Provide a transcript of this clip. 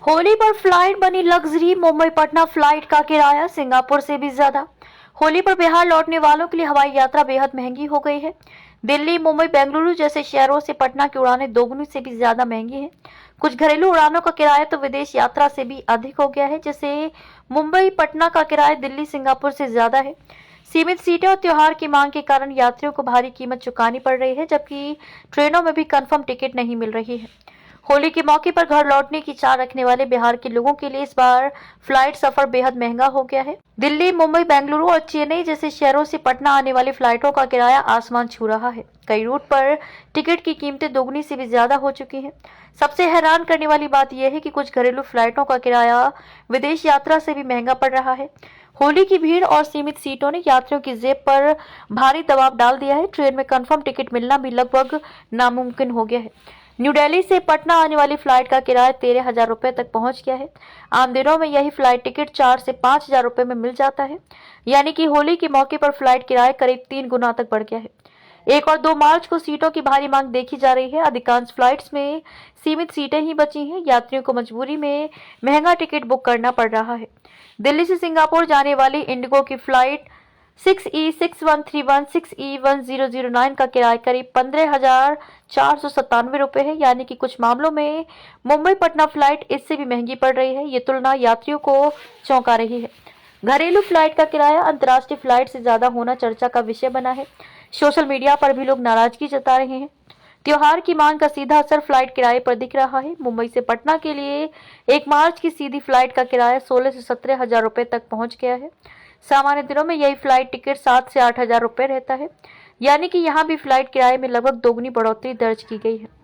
होली पर फ्लाइट बनी luxury. Mumbai Patna flight का किराया सिंगापुर से भी ज्यादा। होली पर बिहार लौटने वालों के लिए हवाई यात्रा बेहद महंगी हो गई है। दिल्ली, मुंबई, बेंगलुरु जैसे शहरों से पटना की उड़ानें दोगुनी से भी ज्यादा महंगी हैं। कुछ घरेलू उड़ानों का किराया तो विदेश यात्रा से भी अधिक हो गया है। जैसे मुंबई पटना का किराया दिल्ली सिंगापुर से ज्यादा है। सीमित सीटें और त्योहार की मांग के कारण यात्रियों को भारी कीमत चुकानी पड़ रही है, जबकि ट्रेनों में भी कंफर्म टिकट नहीं मिल रही है। होली के मौके पर घर लौटने की चाह रखने वाले बिहार के लोगों के लिए इस बार फ्लाइट सफर बेहद महंगा हो गया है। दिल्ली, मुंबई, बेंगलुरु और चेन्नई जैसे शहरों से पटना आने वाली फ्लाइटों का किराया आसमान छू रहा है। कई रूट पर टिकट की कीमतें दोगुनी से भी ज्यादा हो चुकी हैं। सबसे हैरान करने वाली बात यह है कि कुछ घरेलू फ्लाइटों का किराया विदेश यात्रा से भी महंगा पड़ रहा है। होली की भीड़ और सीमित सीटों ने यात्रियों की जेब पर भारी दबाव डाल दिया है। ट्रेन में कंफर्म टिकट मिलना भी लगभग नामुमकिन हो गया है। न्यू दिल्ली से पटना आने वाली फ्लाइट का किराया 13,000 रुपए तक पहुंच गया है। आम दिनों में यही फ्लाइट टिकट 4 से 5,000 रुपए में मिल जाता है। यानी कि होली के मौके पर फ्लाइट किराया करीब 3 गुना तक बढ़ गया है। 1 और 2 मार्च को सीटों की भारी मांग देखी जा रही है। अधिकांश फ्लाइट्स में सीमित सीटें ही बची हैं। यात्रियों को मजबूरी में महंगा टिकट बुक करना पड़ रहा है। दिल्ली से सिंगापुर जाने वाली इंडिगो की फ्लाइट 6E6131 6E1009 का किराया करीब 15,497 रुपए है। यानी कि कुछ मामलों में मुंबई पटना फ्लाइट इससे भी महंगी पड़ रही है। ये तुलना यात्रियों को चौंका रही है। घरेलू फ्लाइट का किराया अंतर्राष्ट्रीय फ्लाइट से ज्यादा होना चर्चा का विषय बना है। सोशल मीडिया पर भी लोग नाराजगी जता रहे हैं। त्योहार की मांग का सीधा असर फ्लाइट किराए पर दिख रहा है। मुंबई से पटना के लिए 1 मार्च की सीधी फ्लाइट का किराया 16 से 17,000 रुपए तक पहुंच गया है। सामान्य दिनों में यही फ्लाइट टिकट 7 से 8,000 रुपए रहता है। यानी कि यहाँ भी फ्लाइट किराए में लगभग दोगुनी बढ़ोतरी दर्ज की गई है।